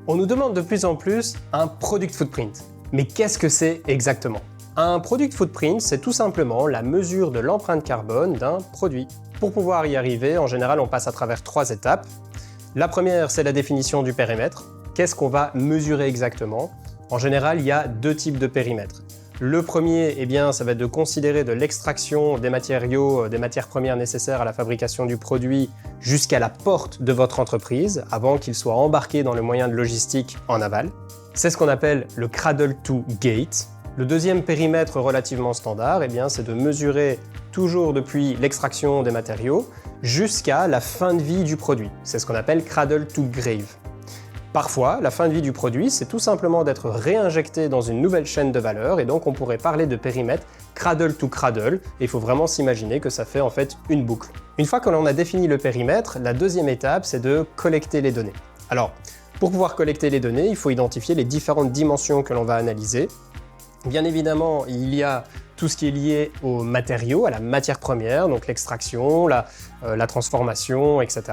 On nous demande de plus en plus un product footprint. Mais qu'est-ce que c'est exactement? Un product footprint, c'est tout simplement la mesure de l'empreinte carbone d'un produit. Pour pouvoir y arriver, en général, on passe à travers 3 étapes. La première, c'est la définition du périmètre. Qu'est-ce qu'on va mesurer exactement? En général, il y a 2 types de périmètres. Le premier, ça va être de considérer de l'extraction des matériaux, des matières premières nécessaires à la fabrication du produit jusqu'à la porte de votre entreprise, avant qu'ils soient embarqués dans le moyen de logistique en aval. C'est ce qu'on appelle le cradle to gate. Le deuxième périmètre relativement standard, c'est de mesurer toujours depuis l'extraction des matériaux jusqu'à la fin de vie du produit. C'est ce qu'on appelle cradle to grave. Parfois, la fin de vie du produit, c'est tout simplement d'être réinjecté dans une nouvelle chaîne de valeur et donc on pourrait parler de périmètre cradle to cradle et il faut vraiment s'imaginer que ça fait en fait une boucle. Une fois que l'on a défini le périmètre, la deuxième étape, c'est de collecter les données. Alors, pour pouvoir collecter les données, il faut identifier les différentes dimensions que l'on va analyser. Bien évidemment, il y a tout ce qui est lié aux matériaux, à la matière première, donc l'extraction, la transformation, etc.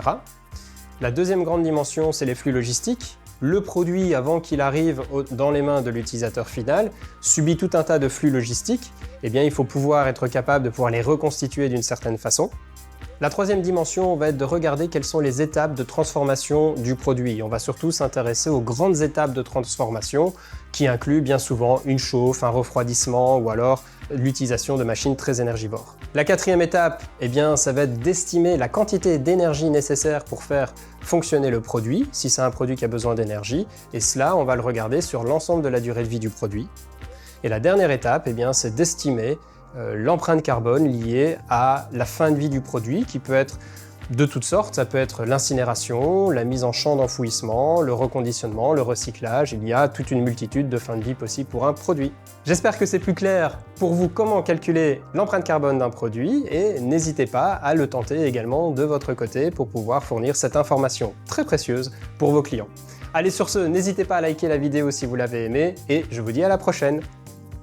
La deuxième grande dimension, c'est les flux logistiques. Le produit, avant qu'il arrive dans les mains de l'utilisateur final, subit tout un tas de flux logistiques. Il faut pouvoir être capable de pouvoir les reconstituer d'une certaine façon. La troisième dimension va être de regarder quelles sont les étapes de transformation du produit. On va surtout s'intéresser aux grandes étapes de transformation qui incluent bien souvent une chauffe, un refroidissement ou alors l'utilisation de machines très énergivores. La quatrième étape, ça va être d'estimer la quantité d'énergie nécessaire pour faire fonctionner le produit, si c'est un produit qui a besoin d'énergie, et cela, on va le regarder sur l'ensemble de la durée de vie du produit. Et la dernière étape, c'est d'estimer l'empreinte carbone liée à la fin de vie du produit, qui peut être de toutes sortes. Ça peut être l'incinération, la mise en champ d'enfouissement, le reconditionnement, le recyclage. Il y a toute une multitude de fins de vie possibles pour un produit. J'espère que c'est plus clair pour vous comment calculer l'empreinte carbone d'un produit et n'hésitez pas à le tenter également de votre côté pour pouvoir fournir cette information très précieuse pour vos clients. Allez, sur ce, n'hésitez pas à liker la vidéo si vous l'avez aimée et je vous dis à la prochaine.